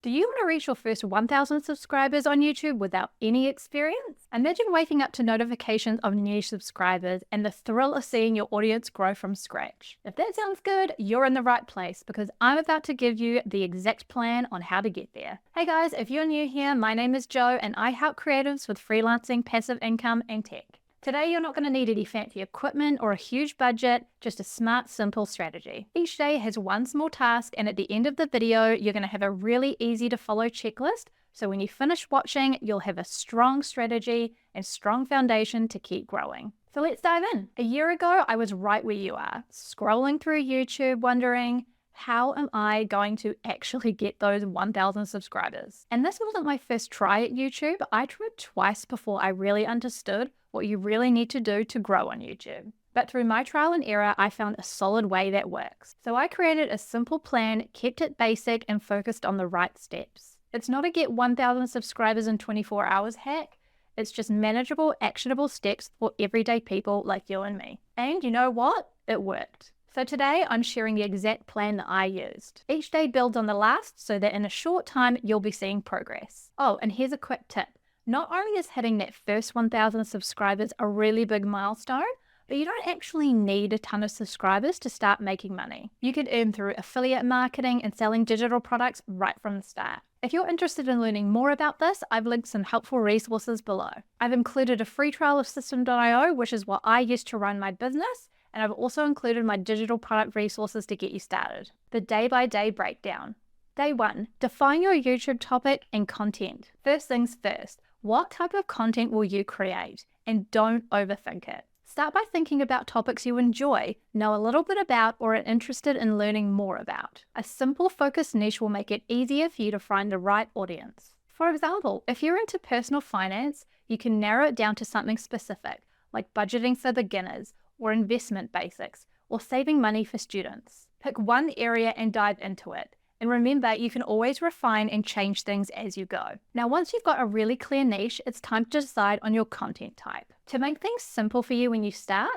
Do you want to reach your first 1,000 subscribers on YouTube without any experience? Imagine waking up to notifications of new subscribers and the thrill of seeing your audience grow from scratch. If that sounds good, you're in the right place because I'm about to give you the exact plan on how to get there. Hey guys, if you're new here, my name is Jo and I help creatives with freelancing, passive income, and tech. Today, you're not going to need any fancy equipment or a huge budget, just a smart, simple strategy. Each day has one small task, and at the end of the video, you're going to have a really easy to follow checklist. So when you finish watching, you'll have a strong strategy and strong foundation to keep growing. So let's dive in. A year ago, I was right where you are, scrolling through YouTube, wondering, how am I going to actually get those 1,000 subscribers? And this wasn't my first try at YouTube. I tried twice before I really understood what you really need to do to grow on YouTube. But through my trial and error, I found a solid way that works. So I created a simple plan, kept it basic, and focused on the right steps. It's not a get 1,000 subscribers in 24 hours hack. It's just manageable, actionable steps for everyday people like you and me. And you know what? It worked. So today, I'm sharing the exact plan that I used. Each day builds on the last so that in a short time, you'll be seeing progress. Oh, and here's a quick tip. Not only is hitting that first 1,000 subscribers a really big milestone, but you don't actually need a ton of subscribers to start making money. You can earn through affiliate marketing and selling digital products right from the start. If you're interested in learning more about this, I've linked some helpful resources below. I've included a free trial of System.io, which is what I use to run my business, and I've also included my digital product resources to get you started. The day-by-day breakdown. Day 1, define your YouTube topic and content. First things first. What type of content will you create? And don't overthink it. Start by thinking about topics you enjoy, know a little bit about, or are interested in learning more about. A simple focused niche will make it easier for you to find the right audience. For example, if you're into personal finance, you can narrow it down to something specific, like budgeting for beginners, or investment basics, or saving money for students. Pick one area and dive into it. And remember, you can always refine and change things as you go. Now, once you've got a really clear niche, it's time to decide on your content type. To make things simple for you when you start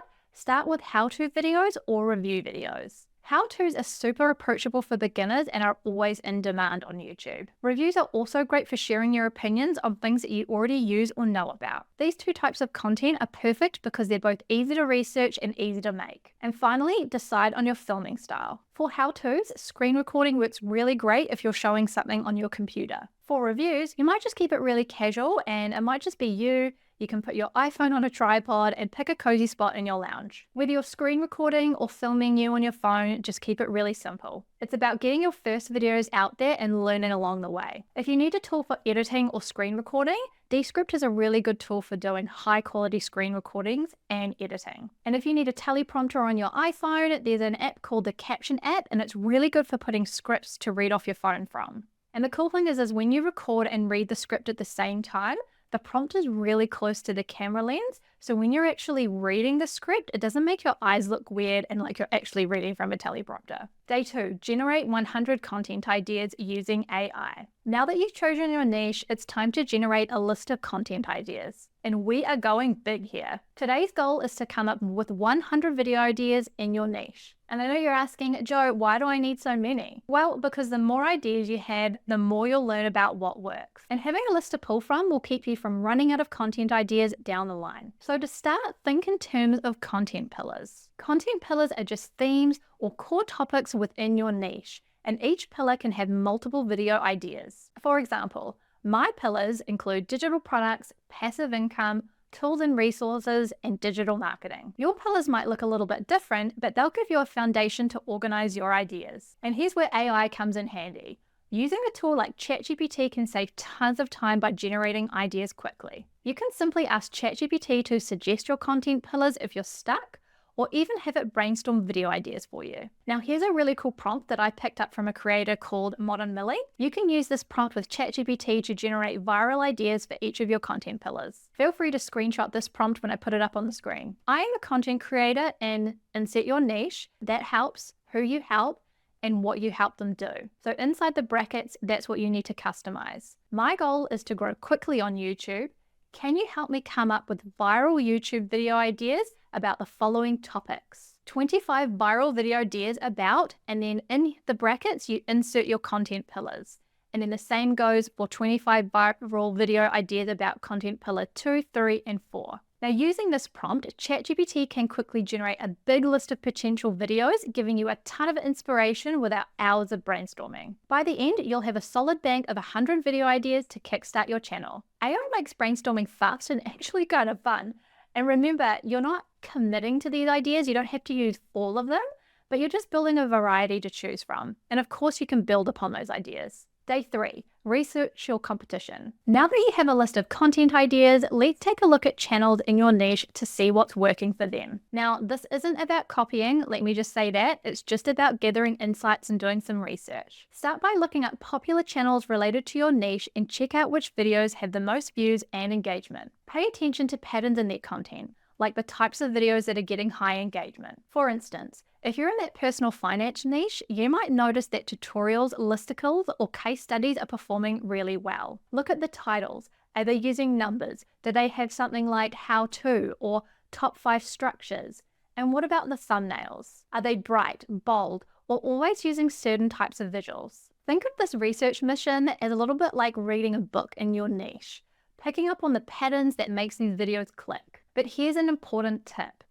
with how-to videos or review videos. How-tos are super approachable for beginners and are always in demand on YouTube. Reviews are also great for sharing your opinions on things that you already use or know about. These two types of content are perfect because they're both easy to research and easy to make. And finally, decide on your filming style. For how-tos, screen recording works really great if you're showing something on your computer. For reviews, you might just keep it really casual and it might just be you. You can put your iPhone on a tripod and pick a cozy spot in your lounge. Whether you're screen recording or filming you on your phone, just keep it really simple. It's about getting your first videos out there and learning along the way. If you need a tool for editing or screen recording, Descript is a really good tool for doing high quality screen recordings and editing. And if you need a teleprompter on your iPhone, there's an app called the Caption app, and it's really good for putting scripts to read off your phone from. And the cool thing is when you record and read the script at the same time, the prompt is really close to the camera lens, so when you're actually reading the script, it doesn't make your eyes look weird and like you're actually reading from a teleprompter. Day 2, generate 100 content ideas using AI. Now that you've chosen your niche, it's time to generate a list of content ideas. And we are going big here. Today's goal is to come up with 100 video ideas in your niche. And I know you're asking, Jo, why do I need so many? Well, because the more ideas you have, the more you'll learn about what works. And having a list to pull from will keep you from running out of content ideas down the line. So to start, think in terms of content pillars. Content pillars are just themes or core topics within your niche, and each pillar can have multiple video ideas. For example, my pillars include digital products, passive income, tools and resources, and digital marketing. Your pillars might look a little bit different, but they'll give you a foundation to organize your ideas. And here's where AI comes in handy. Using a tool like ChatGPT can save tons of time by generating ideas quickly. You can simply ask ChatGPT to suggest your content pillars if you're stuck, or even have it brainstorm video ideas for you. Now here's a really cool prompt that I picked up from a creator called Modern Millie. You can use this prompt with ChatGPT to generate viral ideas for each of your content pillars. Feel free to screenshot this prompt when I put it up on the screen. I am a content creator and insert your niche. That helps, who you help, and what you help them do. So inside the brackets, that's what you need to customize. My goal is to grow quickly on YouTube. Can you help me come up with viral YouTube video ideas about the following topics? 25 viral video ideas about, and then in the brackets, you insert your content pillars. And then the same goes for 25 viral video ideas about content pillar 2, 3, and 4. Now, using this prompt, ChatGPT can quickly generate a big list of potential videos, giving you a ton of inspiration without hours of brainstorming. By the end, you'll have a solid bank of 100 video ideas to kickstart your channel. AI makes brainstorming fast and actually kind of fun. And remember, you're not committing to these ideas. You don't have to use all of them, but you're just building a variety to choose from. And of course, you can build upon those ideas. Day 3, research your competition. Now that you have a list of content ideas, let's take a look at channels in your niche to see what's working for them. Now, this isn't about copying, let me just say that. It's just about gathering insights and doing some research. Start by looking at popular channels related to your niche and check out which videos have the most views and engagement. Pay attention to patterns in their content, like the types of videos that are getting high engagement. For instance, if you're in that personal finance niche, you might notice that tutorials, listicles, or case studies are performing really well. Look at the titles. Are they using numbers? Do they have something like how to or top 5 structures? And what about the thumbnails? Are they bright, bold, or always using certain types of visuals? Think of this research mission as a little bit like reading a book in your niche, picking up on the patterns that makes these videos click. But here's an important tip.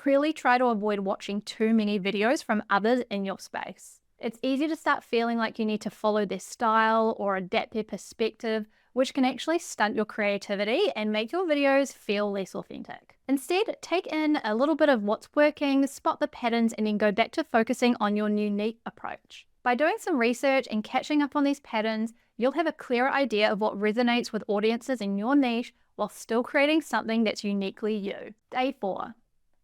Really try to avoid watching too many videos from others in your space. It's easy to start feeling like you need to follow their style or adapt their perspective, which can actually stunt your creativity and make your videos feel less authentic. Instead, take in a little bit of what's working, spot the patterns, and then go back to focusing on your unique approach. By doing some research and catching up on these patterns, you'll have a clearer idea of what resonates with audiences in your niche while still creating something that's uniquely you. Day 4.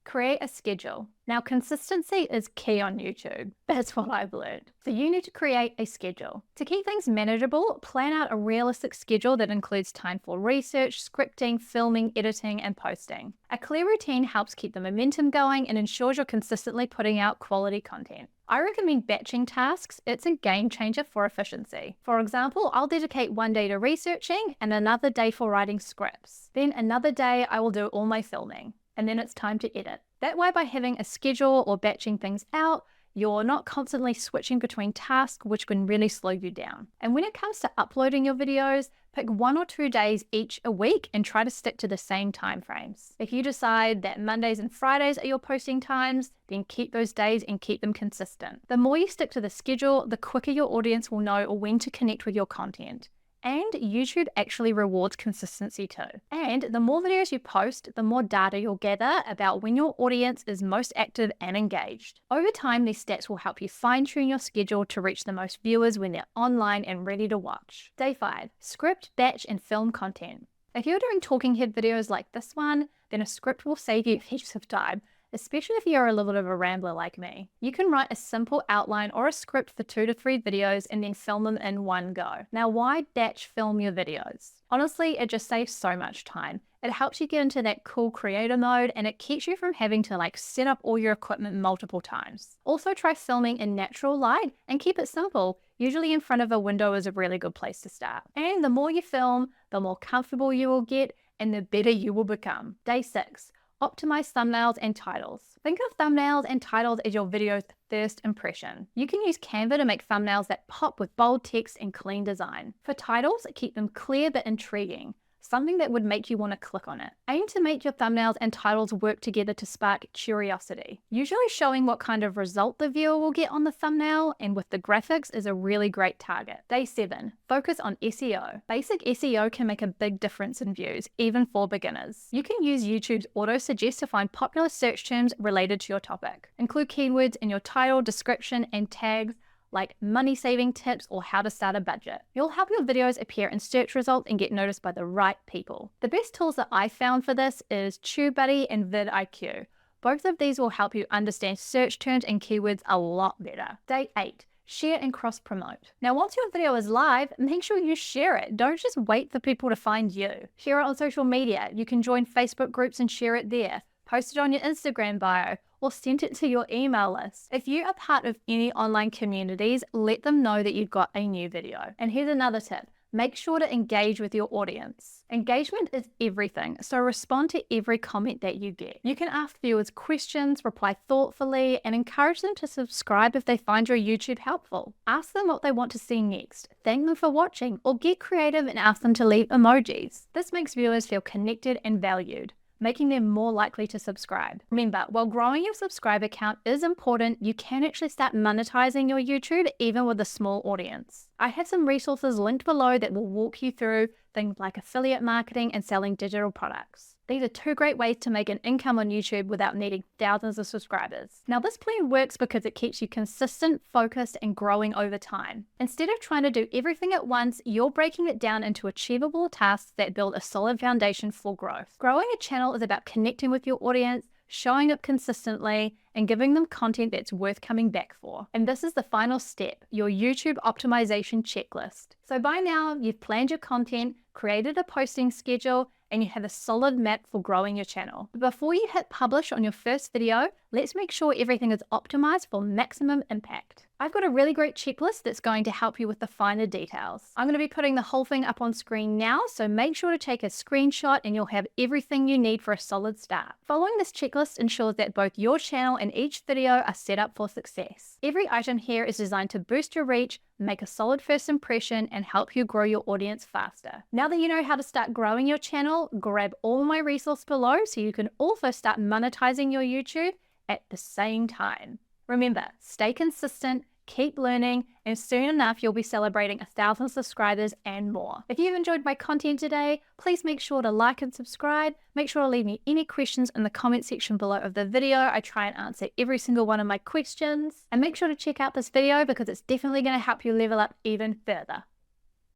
Create a schedule. Now, consistency is key on YouTube. That's what I've learned. So you need to create a schedule. To keep things manageable, plan out a realistic schedule that includes time for research, scripting, filming, editing, and posting. A clear routine helps keep the momentum going and ensures you're consistently putting out quality content. I recommend batching tasks. It's a game changer for efficiency. For example, I'll dedicate one day to researching and another day for writing scripts. Then another day I will do all my filming. And then it's time to edit. That way, by having a schedule or batching things out, you're not constantly switching between tasks, which can really slow you down. And when it comes to uploading your videos, pick 1 or 2 days each a week and try to stick to the same time frames. If you decide that Mondays and Fridays are your posting times, then keep those days and keep them consistent. The more you stick to the schedule, the quicker your audience will know when to connect with your content. And YouTube actually rewards consistency too. And the more videos you post, the more data you'll gather about when your audience is most active and engaged. Over time, these stats will help you fine-tune your schedule to reach the most viewers when they're online and ready to watch. Day 5, script, batch, and film content. If you're doing talking head videos like this one, then a script will save you heaps of time, especially if you're a little bit of a rambler like me. You can write a simple outline or a script for 2 to 3 videos and then film them in one go. Now, why batch film your videos? Honestly, it just saves so much time. It helps you get into that cool creator mode and it keeps you from having to set up all your equipment multiple times. Also try filming in natural light and keep it simple. Usually in front of a window is a really good place to start. And the more you film, the more comfortable you will get and the better you will become. Day 6. Optimize thumbnails and titles. Think of thumbnails and titles as your video's first impression. You can use Canva to make thumbnails that pop with bold text and clean design. For titles, keep them clear but intriguing, something that would make you want to click on it. Aim to make your thumbnails and titles work together to spark curiosity. Usually showing what kind of result the viewer will get on the thumbnail and with the graphics is a really great target. Day 7, focus on SEO. Basic SEO can make a big difference in views, even for beginners. You can use YouTube's auto-suggest to find popular search terms related to your topic. Include keywords in your title, description, and tags like money-saving tips or how to start a budget. You'll help your videos appear in search results and get noticed by the right people. The best tools that I found for this is TubeBuddy and vidIQ. Both of these will help you understand search terms and keywords a lot better. Day 8. Share and cross-promote. Now, once your video is live, make sure you share it. Don't just wait for people to find you. Share it on social media. You can join Facebook groups and share it there. Post it on your Instagram bio, or send it to your email list. If you are part of any online communities, let them know that you've got a new video. And here's another tip. Make sure to engage with your audience. Engagement is everything, so respond to every comment that you get. You can ask viewers questions, reply thoughtfully, and encourage them to subscribe if they find your YouTube helpful. Ask them what they want to see next, thank them for watching, or get creative and ask them to leave emojis. This makes viewers feel connected and valued, making them more likely to subscribe. Remember, while growing your subscriber count is important, you can actually start monetizing your YouTube even with a small audience. I have some resources linked below that will walk you through things like affiliate marketing and selling digital products. These are 2 great ways to make an income on YouTube without needing thousands of subscribers. Now, this plan works because it keeps you consistent, focused, and growing over time. Instead of trying to do everything at once, you're breaking it down into achievable tasks that build a solid foundation for growth. Growing a channel is about connecting with your audience, showing up consistently, and giving them content that's worth coming back for. And this is the final step, your YouTube optimization checklist. So by now, you've planned your content, created a posting schedule, and you have a solid map for growing your channel. But before you hit publish on your first video, let's make sure everything is optimized for maximum impact. I've got a really great checklist that's going to help you with the finer details. I'm going to be putting the whole thing up on screen now, so make sure to take a screenshot and you'll have everything you need for a solid start. Following this checklist ensures that both your channel and each video are set up for success. Every item here is designed to boost your reach, make a solid first impression, and help you grow your audience faster. Now that you know how to start growing your channel, grab all my resources below so you can also start monetizing your YouTube at the same time. Remember, stay consistent, keep learning, and soon enough you'll be celebrating 1,000 subscribers and more. If you've enjoyed my content today, please make sure to like and subscribe. Make sure to leave me any questions in the comment section below of the video. I try and answer every single one of my questions. And make sure to check out this video because it's definitely going to help you level up even further.